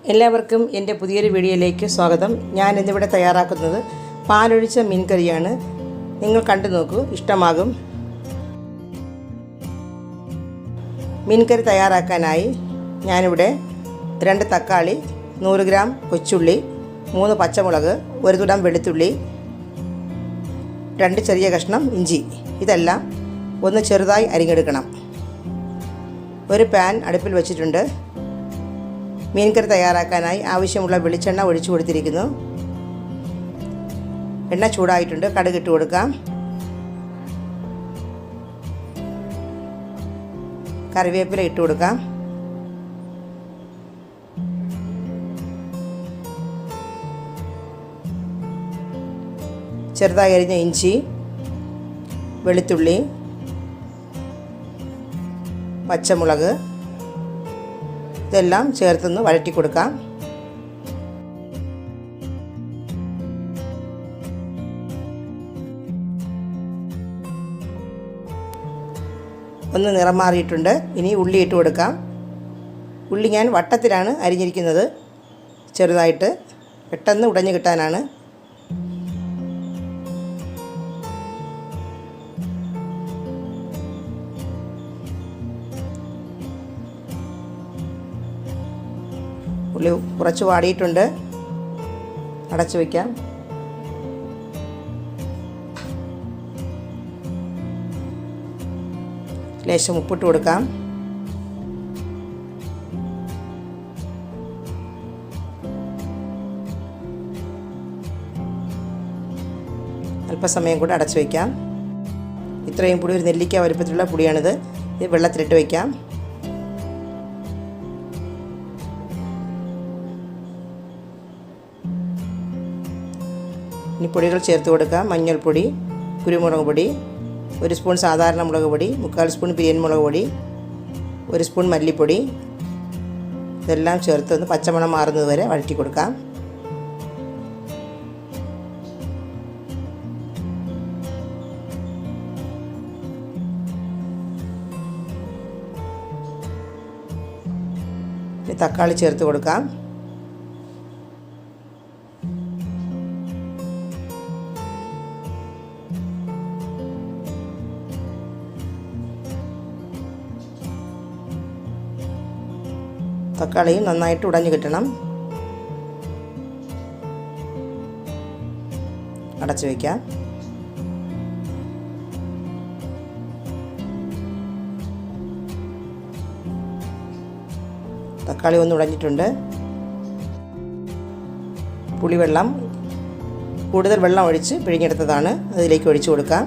എല്ലാവർക്കും എൻ്റെ പുതിയൊരു വീഡിയോയിലേക്ക് സ്വാഗതം. ഞാൻ ഇന്നിവിടെ തയ്യാറാക്കുന്നത് പാലൊഴിച്ച മീൻ കറിയാണ്. നിങ്ങൾ കണ്ടു നോക്കൂ, ഇഷ്ടമാകും. മീൻ കറി തയ്യാറാക്കാനായി ഞാനിവിടെ 2 തക്കാളി, 100 ഗ്രാം കൊച്ചുള്ളി, 3 പച്ചമുളക്, 1 തുടം വെളുത്തുള്ളി, 2 ചെറിയ കഷ്ണം ഇഞ്ചി, ഇതെല്ലാം ഒന്ന് ചെറുതായി അരിഞ്ഞെടുക്കണം. ഒരു പാൻ അടുപ്പിൽ വെച്ചിട്ടുണ്ട്. മീൻ കറി തയ്യാറാക്കാനായി ആവശ്യമുള്ള വെളിച്ചെണ്ണ ഒഴിച്ചു കൊടുത്തിരിക്കുന്നു. എണ്ണ ചൂടായിട്ടുണ്ട്. കടുക് ഇട്ട് കൊടുക്കാം. കറിവേപ്പില ഇട്ട് കൊടുക്കാം. ചെറുതായി അരിഞ്ഞ ഇഞ്ചി, വെളുത്തുള്ളി, പച്ചമുളക് ഇതെല്ലാം ചേർത്തൊന്ന് വഴറ്റി കൊടുക്കാം. ഒന്ന് നിറം മാറിയിട്ടുണ്ട്. ഇനി ഉള്ളി ഇട്ട് കൊടുക്കാം. ഉള്ളി ഞാൻ വട്ടത്തിലാണ് അരിഞ്ഞിരിക്കുന്നത്, ചെറുതായിട്ട്, പെട്ടെന്ന് ഉടഞ്ഞു കിട്ടാനാണ്. ഉള്ളി കുറച്ച് വാടിയിട്ടുണ്ട്. അടച്ചു വയ്ക്കാം. ലേശം ഉപ്പിട്ട് കൊടുക്കാം. അല്പസമയം കൂടെ അടച്ചു വയ്ക്കാം. ഇത്രയും പുളി, ഒരു നെല്ലിക്ക വലുപ്പത്തിലുള്ള പുളിയാണിത്. ഇത് വെള്ളത്തിലിട്ട് വയ്ക്കാം. ഇനി പൊടികൾ ചേർത്ത് കൊടുക്കാം. മഞ്ഞൾപ്പൊടി, കുരുമുളക് പൊടി, 1 സ്പൂൺ സാധാരണ മുളക് പൊടി, 3/4 സ്പൂൺ ബിരിയാണി മുളക് പൊടി, 1 സ്പൂൺ മല്ലിപ്പൊടി, ഇതെല്ലാം ചേർത്ത് ഒന്ന് പച്ചമണം മാറുന്നത് വരെ വഴറ്റി കൊടുക്കാം. ഇനി തക്കാളി ചേർത്ത് കൊടുക്കാം. തക്കാളിയും നന്നായിട്ട് ഉടഞ്ഞു കിട്ടണം. അടച്ചു വയ്ക്കാം. തക്കാളി ഒന്ന് ഉടഞ്ഞിട്ടുണ്ട്. പുളിവെള്ളം, കൂടുതൽ വെള്ളം ഒഴിച്ച് പിഴിഞ്ഞെടുത്തതാണ്, അതിലേക്ക് ഒഴിച്ചു കൊടുക്കാം.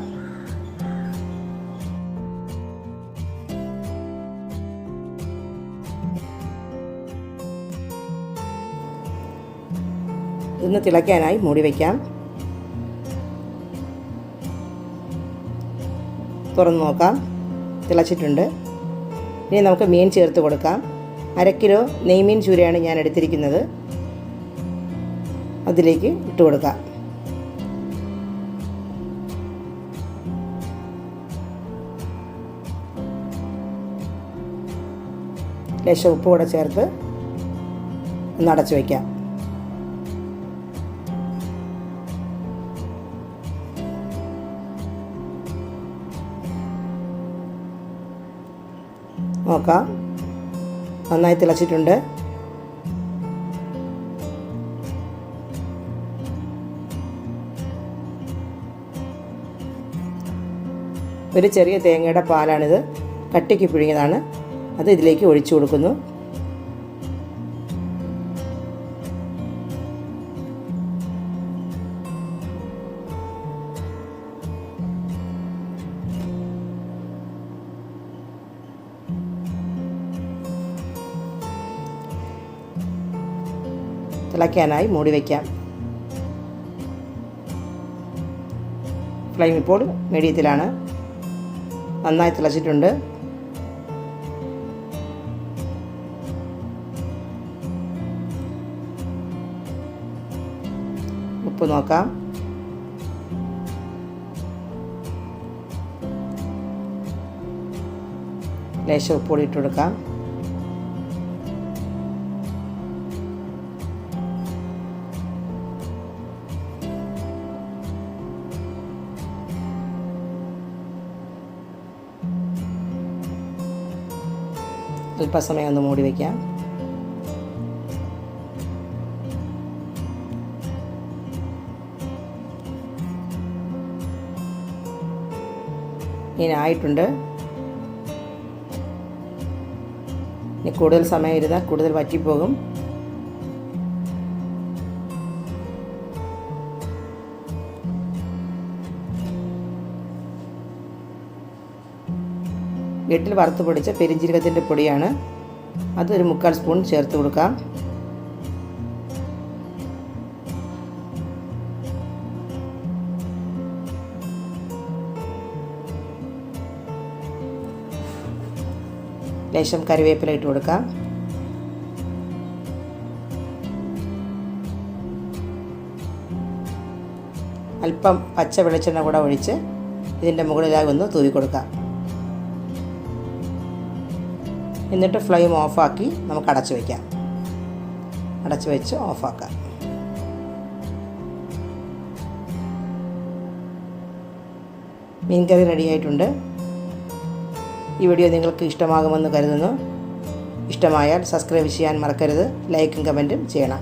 ഇന്ന് തിളയ്ക്കാനായി മൂടി വയ്ക്കാം. തുറന്ന് നോക്കാം. തിളച്ചിട്ടുണ്ട്. ഇനി നമുക്ക് മീൻ ചേർത്ത് കൊടുക്കാം. 1/2 കിലോ നെയ്മീൻ ചൂരയാണ് ഞാൻ എടുത്തിരിക്കുന്നത്. അതിലേക്ക് ഇട്ട് കൊടുക്കാം. ലേശം ഉപ്പ് കൂടെ ചേർത്ത് ഒന്ന് അടച്ചു വയ്ക്കാം. നോക്കാം. നന്നായി തിളച്ചിട്ടുണ്ട്. ഒരു ചെറിയ തേങ്ങയുടെ പാലാണിത്. കട്ടിക്ക് പിഴിഞ്ഞതാണ്. അത് ഇതിലേക്ക് ഒഴിച്ചു കൊടുക്കുന്നു. തിളയ്ക്കാനായി മൂടി വയ്ക്കാം. ഫ്ലെയിം ഇപ്പോൾ മീഡിയത്തിലാണ്. നന്നായി തിളച്ചിട്ടുണ്ട്. ഉപ്പ് നോക്കാം. ലേശം ഉപ്പ് കൂടി ഇട്ട് കൊടുക്കാം. അല്പസമയം ഒന്ന് മൂടി വയ്ക്കാം. മീൻ ആയിട്ടുണ്ട്. ഇനി കൂടുതൽ സമയം ഇരുന്നാൽ കൂടുതൽ വറ്റിപ്പോകും. വീട്ടിൽ വറുത്ത് പൊടിച്ച പെരിഞ്ജീരകത്തിൻ്റെ പൊടിയാണ്. അതൊരു 3/4 സ്പൂൺ ചേർത്ത് കൊടുക്കാം. ലേശം കറിവേപ്പില ഇട്ട് കൊടുക്കാം. അല്പം പച്ച വെളിച്ചെണ്ണ കൂടെ ഒഴിച്ച് ഇതിൻ്റെ മുകളിലായി ഒന്ന് തൂവി കൊടുക്കാം. എന്നിട്ട് ഫ്ലെയിം ഓഫാക്കി നമുക്ക് അടച്ചു വയ്ക്കാം. അടച്ചു വെച്ച് ഓഫാക്കാം. മീൻ കറി റെഡിയായിട്ടുണ്ട്. ഈ വീഡിയോ നിങ്ങൾക്ക് ഇഷ്ടമാകുമെന്ന് കരുതുന്നു. ഇഷ്ടമായാൽ സബ്സ്ക്രൈബ് ചെയ്യാൻ മറക്കരുത്. ലൈക്കും കമൻറ്റും ചെയ്യണം.